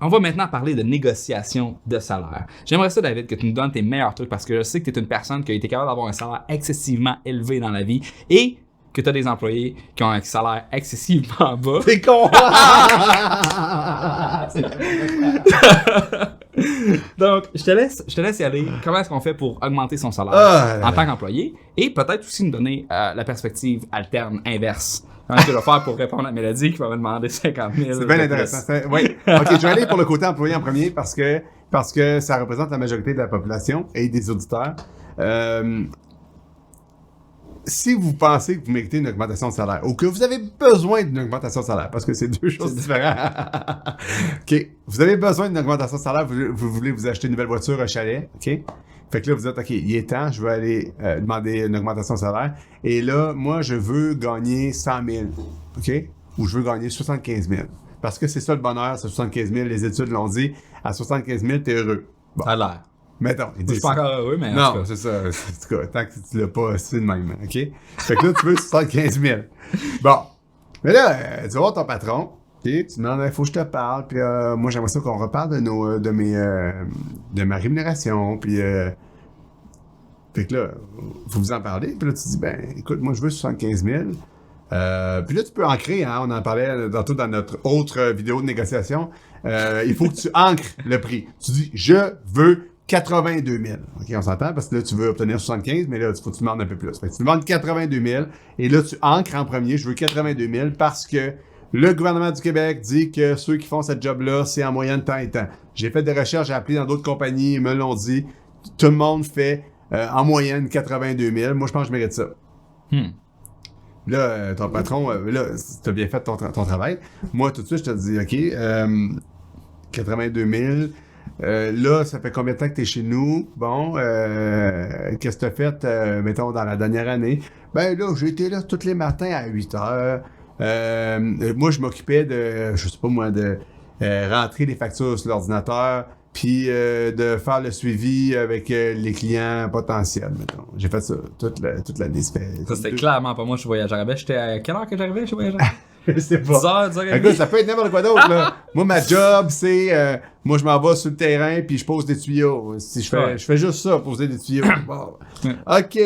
on va maintenant parler de négociation de salaire. J'aimerais ça, David, que tu nous donnes tes meilleurs trucs parce que je sais que tu es une personne qui a été capable d'avoir un salaire excessivement élevé dans la vie et que tu as des employés qui ont un salaire excessivement bas. T'es con! Donc, je te laisse y aller. Comment est-ce qu'on fait pour augmenter son salaire en tant qu'employé? Et peut-être aussi nous donner la perspective alterne, inverse. Comment tu vas faire pour répondre à Mélodie qui va me demander 50 000? C'est bien intéressant. Oui. OK, je vais aller pour le côté employé en premier parce que ça représente la majorité de la population et des auditeurs. Si vous pensez que vous méritez une augmentation de salaire ou que vous avez besoin d'une augmentation de salaire, parce que c'est deux choses différentes. OK. Vous avez besoin d'une augmentation de salaire, vous voulez vous acheter une nouvelle voiture, un chalet. OK. Fait que là, vous dites, OK, il est temps, je vais aller demander une augmentation de salaire. Et là, moi, je veux gagner 100 000. OK? Ou je veux gagner 75 000. Parce que c'est ça le bonheur, c'est 75 000. Les études l'ont dit. À 75 000, t'es heureux. Bon. Ça a l'air. Mettons. Je suis pas encore heureux, mais non, c'est ça. En tout cas, tant que tu l'as pas, c'est de même. OK? Fait que là, tu veux 75 000. Bon. Mais là, tu vas voir ton patron. OK? Tu demandes, il faut que je te parle. Puis moi, j'aimerais ça qu'on reparle de ma rémunération. Puis, fait que là, faut vous en parler. Puis là, tu dis, ben, écoute, moi, je veux 75 000. Puis là, tu peux ancrer, hein, on en parlait tantôt dans notre autre vidéo de négociation. Il faut que tu ancres le prix. Tu dis, je veux 82 000. OK, on s'entend? Parce que là, tu veux obtenir 75, mais là, il faut que tu demandes un peu plus. Fait que tu demandes 82 000, et là, tu ancres en premier, je veux 82 000, parce que le gouvernement du Québec dit que ceux qui font cette job-là, c'est en moyenne tant et tant. J'ai fait des recherches, j'ai appelé dans d'autres compagnies, ils me l'ont dit. Tout le monde fait en moyenne 82 000. Moi, je pense que je mérite ça. Là, ton patron, là, t'as bien fait ton travail. Moi, tout de suite, je te dis, OK, 82 000. Là, ça fait combien de temps que t'es chez nous? Bon, qu'est-ce que t'as fait, mettons, dans la dernière année? Ben là, j'ai été là tous les matins à 8 heures. Moi, je m'occupais de, je sais pas moi, de rentrer les factures sur l'ordinateur, puis de faire le suivi avec les clients potentiels, mettons. J'ai fait ça toute l'année. Ça, c'était clairement pas moi, je suis voyageur. J'étais à quelle heure que j'arrivais chez voyageur? Je sais pas. 10 heures, 10 heures et demie. Écoute, ça peut être n'importe quoi d'autre, là. Moi, ma job, c'est, moi, je m'en vais sur le terrain, puis je pose des tuyaux. Si je fais juste ça, poser des tuyaux. Bon. OK.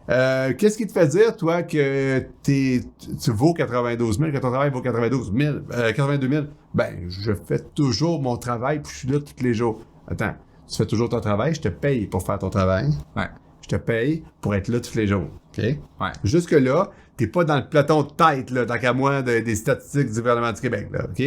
Qu'est-ce qui te fait dire, toi, que tu vaux 92 000, que ton travail vaut 82 000? Ben, je fais toujours mon travail, puis je suis là tous les jours. Attends, tu fais toujours ton travail, je te paye pour faire ton travail. Ouais. Je te paye pour être là tous les jours. OK? Ouais. Jusque-là, t'es pas dans le peloton de tête, là, tant qu'à moi, des statistiques du gouvernement du Québec, là. OK?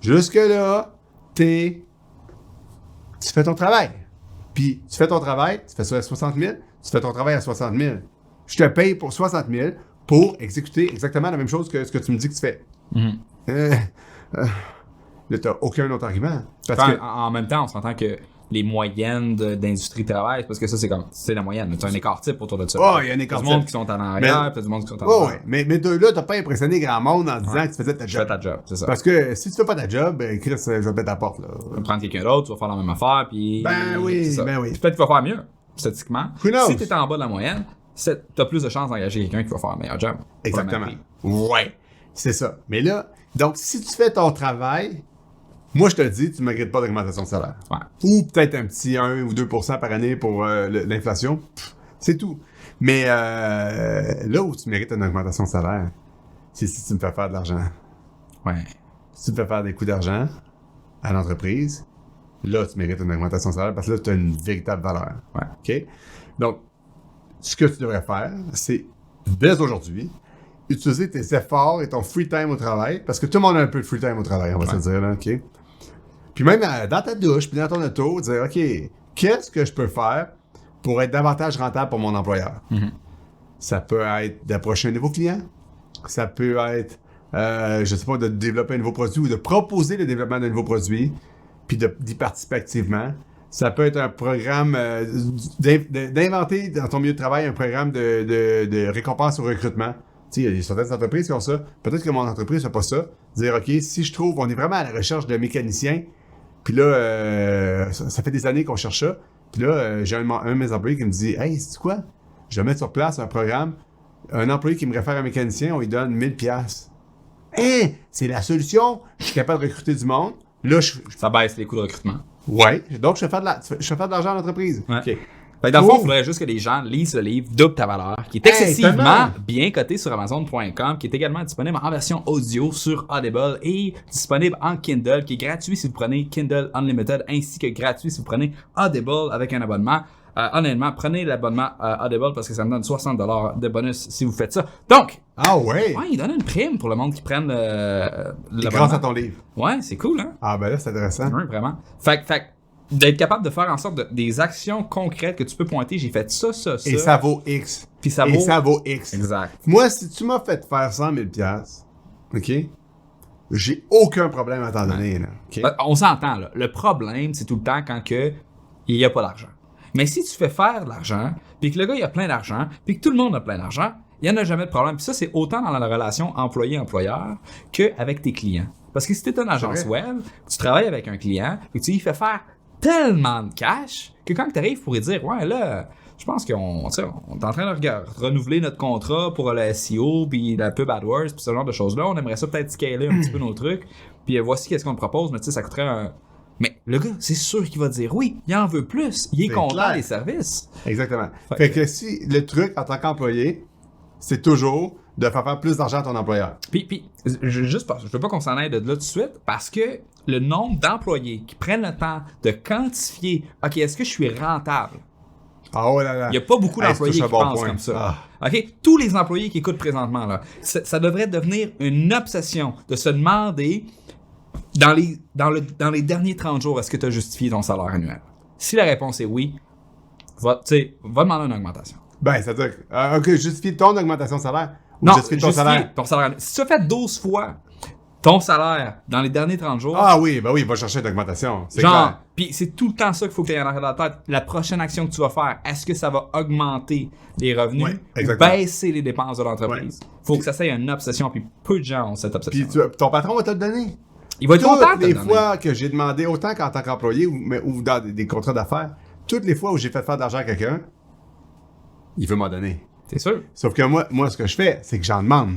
Jusque-là, tu fais ton travail. Puis, tu fais ton travail, tu fais ça à 60 000, tu fais ton travail à 60 000. Je te paye pour 60 000 pour exécuter exactement la même chose que ce que tu me dis que tu fais. Là, t'as aucun autre argument. Parce que... En même temps, on s'entend que les moyennes d'industrie travail, parce que ça, c'est la moyenne. Tu as un écart type autour de ça. Oh, il y a un écart type. T'as du monde qui sont en arrière, puis t'as du monde qui sont en arrière. arrière. Ouais, mais là, t'as pas impressionné grand monde en disant que tu faisais ta job. Tu fais ta job, c'est ça. Parce que si tu fais pas ta job, ben, Chris, je vais te mettre à la porte, là. Tu vas prendre quelqu'un d'autre, tu vas faire la même affaire, puis... Ben oui. Peut-être qu'il va faire mieux, statistiquement. Who knows? Si t'es en bas de la moyenne, t'as plus de chances d'engager quelqu'un qui va faire un meilleur job. Exactement. Ouais. C'est ça. Mais là, donc, si tu fais ton travail... Moi, je te le dis, tu ne mérites pas d'augmentation de salaire. Ouais. Ou peut-être un petit 1 ou 2% par année pour l'inflation. C'est tout. Mais là où tu mérites une augmentation de salaire, c'est si tu me fais faire de l'argent. Ouais. Si tu me fais faire des coûts d'argent à l'entreprise, là, tu mérites une augmentation de salaire parce que là, tu as une véritable valeur. Ouais. OK? Donc, ce que tu devrais faire, c'est, dès aujourd'hui, utiliser tes efforts et ton free time au travail, parce que tout le monde a un peu de free time au travail, on va se dire, là, OK? Puis même dans ta douche, puis dans ton auto, dire, OK, qu'est-ce que je peux faire pour être davantage rentable pour mon employeur? Ça peut être d'approcher un nouveau client. Ça peut être, je sais pas, de développer un nouveau produit ou de proposer le développement d'un nouveau produit, puis d'y participer activement. Ça peut être un programme d'inventer dans ton milieu de travail un programme de récompense au recrutement. Tu sais, il y a certaines entreprises qui ont ça. Peut-être que mon entreprise n'a pas ça. Dire, OK, si je trouve, on est vraiment à la recherche de mécaniciens, puis là, ça fait des années qu'on cherche ça. Puis là, j'ai un de mes employés qui me dit, hey, c'est quoi? Je vais mettre sur place un programme. Un employé qui me réfère à un mécanicien, on lui donne 1000 $. Hein? C'est la solution. Je suis capable de recruter du monde. Là, Ça baisse les coûts de recrutement. ouais. Donc, je fais de l'argent à l'entreprise. Ouais. OK. Fait que dans le fond, il faudrait juste que les gens lisent le livre Double ta valeur, qui est excessivement tellement. bien coté sur Amazon.com, qui est également disponible en version audio sur Audible et disponible en Kindle, qui est gratuit si vous prenez Kindle Unlimited, ainsi que gratuit si vous prenez Audible avec un abonnement. Honnêtement, prenez l'abonnement Audible parce que ça me donne 60$ de bonus si vous faites ça. Donc, Ah ouais! ouais, il donne une prime pour le monde qui prenne l'abonnement. Grâce à ton livre. Ouais, c'est cool, hein? Ah ben là, c'est intéressant. Oui, vraiment. Fait d'être capable de faire en sorte des actions concrètes que tu peux pointer. J'ai fait ça. Et ça vaut X. Puis ça Et vaut... ça vaut X. Exact. Moi, si tu m'as fait faire 100 000 $, OK? J'ai aucun problème à t'en donner, là. OK? On s'entend, là. Le problème, c'est tout le temps quand il n'y a pas d'argent. Mais si tu fais faire de l'argent, puis que le gars, il a plein d'argent, puis que tout le monde a plein d'argent, il n'y en a jamais de problème. Puis ça, c'est autant dans la relation employé-employeur qu'avec tes clients. Parce que si tu es une agence web, tu travailles avec un client, et tu lui fais faire tellement de cash que quand tu arrives pour lui dire « Ouais, là, je pense qu'on est en train de renouveler notre contrat pour le SEO, puis la pub AdWords, puis ce genre de choses-là. On aimerait ça peut-être scaler un petit peu nos trucs. Puis voici qu'est-ce qu'on te propose, mais tu sais, ça coûterait un... » Mais le gars, c'est sûr qu'il va dire oui, il en veut plus, il est content clair. des services. Exactement. Fait que si le truc, en tant qu'employé, c'est toujours de faire plus d'argent à ton employeur. Puis je veux pas qu'on s'en aille de là tout de suite, parce que le nombre d'employés qui prennent le temps de quantifier, OK, est-ce que je suis rentable? Ah oh là là. Il n'y a pas beaucoup d'employés qui pensent point. comme ça. Ah. OK? Tous les employés qui écoutent présentement, là, ça devrait devenir une obsession de se demander, dans les derniers 30 jours, est-ce que tu as justifié ton salaire annuel? Si la réponse est oui, va demander une augmentation. Ben, c'est-à-dire, OK, justifie ton augmentation de salaire ou Non, justifie ton salaire? ton salaire annuel. Si tu as fait 12 fois ton salaire dans les derniers 30 jours... Ah oui, ben oui, va chercher une augmentation. C'est genre, clair. puis c'est tout le temps ça qu'il faut que tu aies en arrière de la tête. La prochaine action que tu vas faire, est-ce que ça va augmenter les revenus Ouais, ou baisser les dépenses de l'entreprise? Ouais. Faut que ça soit une obsession, puis peu de gens ont cette obsession. Puis ton patron va te le donner. Il va être content de te Toutes les le donner. fois que j'ai demandé, autant qu'en tant qu'employé ou dans des contrats d'affaires, toutes les fois où j'ai fait faire de l'argent à quelqu'un, il veut m'en donner. C'est sûr. Sauf que moi, ce que je fais, c'est que j'en demande.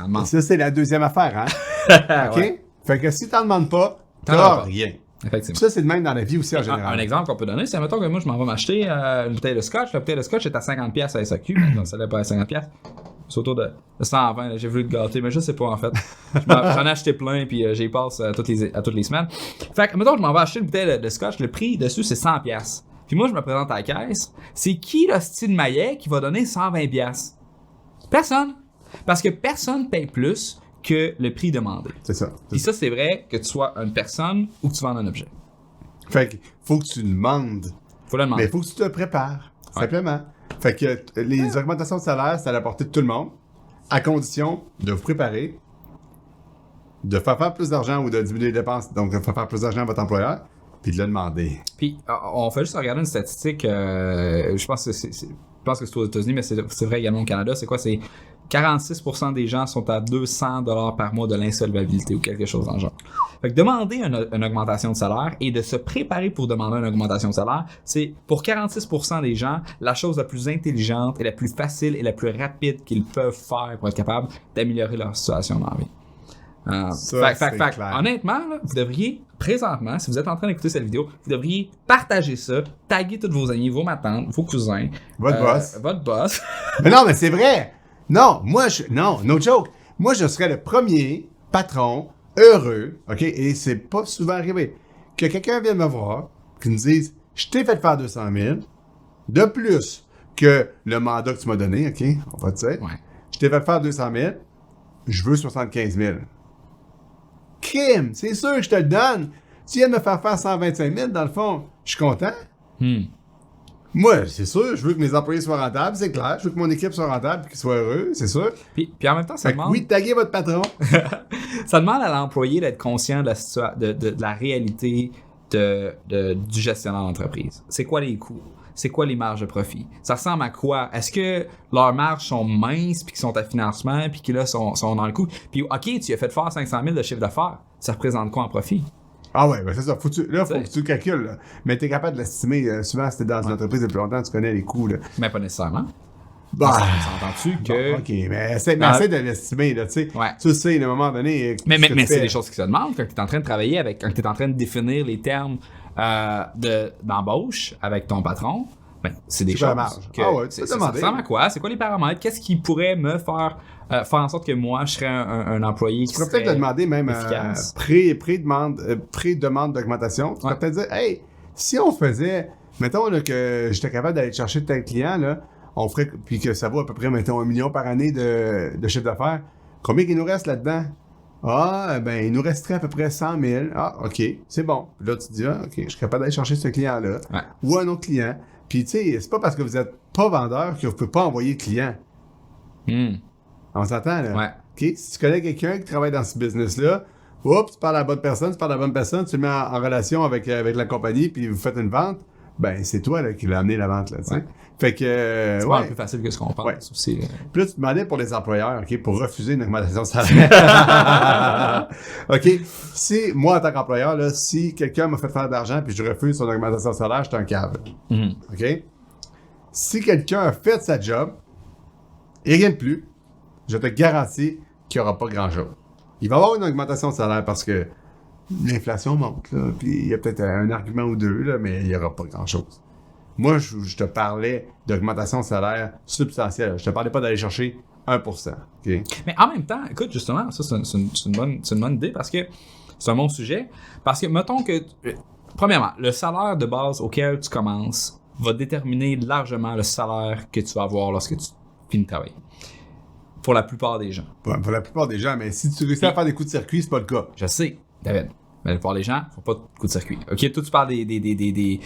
En demande. Ça, c'est la deuxième affaire, hein? OK? Ouais. Fait que si t'en demandes pas, T'en as t'as pas. rien. Effectivement. Ça, c'est le même dans la vie aussi en Un général. exemple qu'on peut donner, c'est mettons que moi je m'en vais m'acheter une bouteille de scotch. La bouteille de scotch est à 50$ à SAQ. Non, ça n'est pas à 50$. C'est autour de 120. Là. J'ai voulu le gâter, mais je sais pas en fait. J'en ai acheté plein, puis j'y passe à toutes les semaines. Fait que mettons que je m'en vais acheter une bouteille de scotch. Le prix dessus, c'est 100$. Puis moi, je me présente à la caisse. C'est qui le style Maillet qui va donner 120$? Personne. Parce que personne paye plus que le prix demandé. C'est ça. Puis ça, c'est vrai que tu sois une personne ou que tu vendes un objet. Fait que faut que tu demandes. Faut le demander. Mais il faut que tu te prépares. Ouais. Simplement. Fait que les augmentations de salaire, c'est à la portée de tout le monde, à condition de vous préparer, de faire faire plus d'argent ou de diminuer les dépenses, donc de faire faire plus d'argent à votre employeur, puis de le demander. Puis, on fait juste regarder une statistique, je pense que c'est aux États-Unis, mais c'est vrai également au Canada. C'est quoi? C'est 46% des gens sont à 200$ par mois de l'insolvabilité ou quelque chose dans le genre. Fait que demander une augmentation de salaire et de se préparer pour demander une augmentation de salaire, c'est pour 46% des gens la chose la plus intelligente et la plus facile et la plus rapide qu'ils peuvent faire pour être capable d'améliorer leur situation dans la vie. Ça, c'est clair. Honnêtement, là, vous devriez, présentement, si vous êtes en train d'écouter cette vidéo, vous devriez partager ça, taguer tous vos amis, vos matantes, vos cousins. Votre boss. Votre boss. Mais non, mais c'est vrai! Non, non, no joke. Moi, je serais le premier patron heureux, OK? Et c'est pas souvent arrivé. Que quelqu'un vienne me voir, qui me dise, je t'ai fait faire 200 000, de plus que le mandat que tu m'as donné, OK? On va te dire. Ouais. Je t'ai fait faire 200 000, je veux 75 000. Kim, c'est sûr que je te le donne. Tu viens de me faire faire 125 000, dans le fond, je suis content. Moi, c'est sûr, je veux que mes employés soient rentables, c'est clair. Je veux que mon équipe soit rentable et qu'ils soient heureux, c'est sûr. Puis en même temps, ça Fait que demande... oui, taguez votre patron. Ça demande à l'employé d'être conscient de la réalité du gestionnaire d'entreprise. C'est quoi les coûts? C'est quoi les marges de profit? Ça ressemble à quoi? Est-ce que leurs marges sont minces puis qu'ils sont à financement puis qu'ils là sont dans le coup? Puis OK, tu as fait faire 500 000 de chiffre d'affaires. Ça représente quoi en profit? Ah ouais, ben c'est ça. Faut que tu le calcules. Là. Mais t'es capable de l'estimer. Souvent, si t'es dans une entreprise depuis longtemps, tu connais les coûts. Là. Mais pas nécessairement. Bah, s'entend-tu que... Bon, ok, mais essaie de l'estimer, là, tu sais. Ouais. Tu sais, à un moment donné. Mais ce que tu c'est fais. des choses qui se demandent quand tu es en train de travailler avec, quand tu es en train de définir les termes d'embauche avec ton patron. Ben, c'est des C'est quoi choses la marge? que Ah ouais, tu peux ça demander. ressemble à quoi? C'est quoi les paramètres? Qu'est-ce qui pourrait me faire en sorte que moi, je serais un employé qui Tu pourrais peut-être serait le demander même efficace? pré-demande d'augmentation. Tu pourrais peut-être dire, hey, si on faisait, mettons là, que j'étais capable d'aller chercher tel client, là, on ferait, puis que ça vaut à peu près, mettons, 1 million par année de chiffre d'affaires, combien il nous reste là-dedans? Ah, ben, il nous resterait à peu près 100 000. Ah, OK, c'est bon. Puis là, tu te dis, ah, OK, je suis capable d'aller chercher ce client-là. Ouais. Ou un autre client. Puis, tu sais, c'est pas parce que vous êtes pas vendeur que vous pouvez pas envoyer de client. On s'entend, là? Ouais. OK? Si tu connais quelqu'un qui travaille dans ce business-là, oups, tu parles à la bonne personne, tu le mets en relation avec la compagnie, puis vous faites une vente, ben, c'est toi là, qui l'as amené la vente, là, tu sais. Ouais. Fait que, C'est pas plus facile que ce qu'on pense Ouais. aussi. Puis là, tu te demandais pour les employeurs, OK, pour refuser une augmentation de salaire. OK? Si, moi, en tant qu'employeur, là, si quelqu'un m'a fait faire de l'argent puis je refuse son augmentation de salaire, je suis un cave. OK? Si quelqu'un a fait sa job, et rien de plus, je te garantis qu'il n'y aura pas grand-chose. Il va y avoir une augmentation de salaire parce que l'inflation monte, là, puis il y a peut-être un argument ou deux, là, mais il n'y aura pas grand-chose. Moi, je te parlais d'augmentation de salaire substantielle. Je te parlais pas d'aller chercher 1%. OK? Mais en même temps, écoute, justement, ça, c'est une bonne idée parce que c'est un bon sujet. Parce que, mettons que, premièrement, le salaire de base auquel tu commences va déterminer largement le salaire que tu vas avoir lorsque tu finis de travailler. Pour la plupart des gens. Pour la plupart des gens, mais si tu réussis à faire des coups de circuit, c'est pas le cas. Je sais, David. Mais la plupart des gens font pas de coups de circuit. OK, toi, tu parles des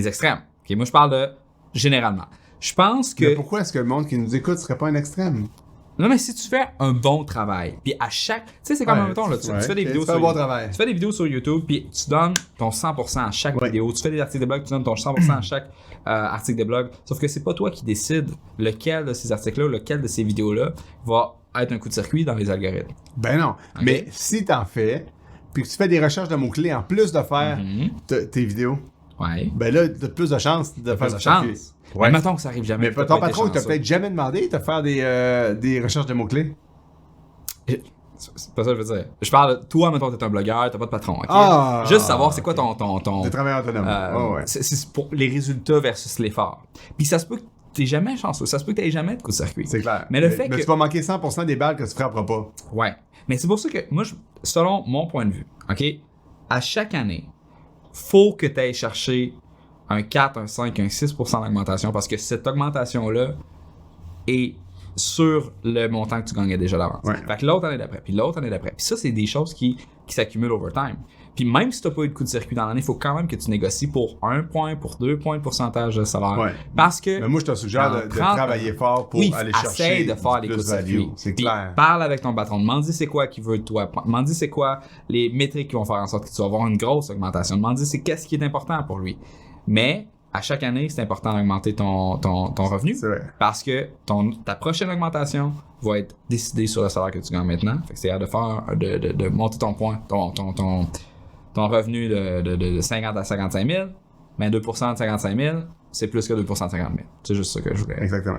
extrêmes. OK, moi, je parle de généralement. Je pense que... Mais pourquoi est-ce que le monde qui nous écoute serait pas un extrême? Non, mais si tu fais un bon travail, puis à chaque... Tu sais, c'est comme, Ouais, mettons, là, tu fais des ok, vidéos tu fais sur... un bon travail. Tu fais des vidéos sur YouTube, puis tu donnes ton 100% à chaque Ouais. vidéo. Tu fais des articles de blog, tu donnes ton 100% à chaque article de blog. Sauf que c'est pas toi qui décides lequel de ces articles-là, lequel de ces vidéos-là va être un coup de circuit dans les algorithmes. Ben non. Ok. Mais si t'en fais, puis que tu fais des recherches de mots-clés en plus de faire tes vidéos, Ouais. ben là, t'as plus de chances de faire Plus de du circuit. chance. Ouais. Mais mettons que ça arrive jamais. Mais t'as ton pas été patron, il t'a chanceux. peut-être jamais demandé de faire des recherches de mots-clés. C'est pas ça que je veux dire. Je parle, toi, mettons, t'es un blogueur, t'as pas de patron, ok? Ah, Juste savoir c'est quoi ok. ton Des travailleurs autonomes. Ouais. c'est pour les résultats versus l'effort. Puis ça se peut que t'es jamais chanceux, ça se peut que t'aies jamais de coup de circuit. C'est clair. Mais le fait mais que... tu vas manquer 100% des balles que tu frapperas pas. Ouais. Mais c'est pour ça que moi, selon mon point de vue, ok, à chaque année, faut que t'ailles chercher un 4, un 5, un 6% d'augmentation parce que cette augmentation-là est sur le montant que tu gagnais déjà d'avance. Ouais. Fait que l'autre année d'après, puis l'autre année d'après. Puis ça, c'est des choses qui s'accumulent over time. Puis même si t'as pas eu de coup de circuit dans l'année, il faut quand même que tu négocies pour 1 point, pour 2 points de pourcentage de salaire. Ouais. Parce que... Mais moi, je te suggère de 30, travailler fort pour oui, aller essaye chercher de faire les plus coups de value. circuit. C'est Puis clair. parle avec ton patron. Demande-lui c'est quoi qu'il veut de toi. Demande-lui c'est quoi les métriques qui vont faire en sorte que tu vas avoir une grosse augmentation. Demande-lui c'est qu'est-ce qui est important pour lui. Mais à chaque année, c'est important d'augmenter ton revenu. C'est vrai. Parce que ta prochaine augmentation va être décidée sur le salaire que tu gagnes maintenant. Fait que c'est à de faire de monter ton point, ton revenu de 50 à 55 000. Mais 2% de 55 000, c'est plus que 2% de 50 000. C'est juste ça que je voulais. Exactement.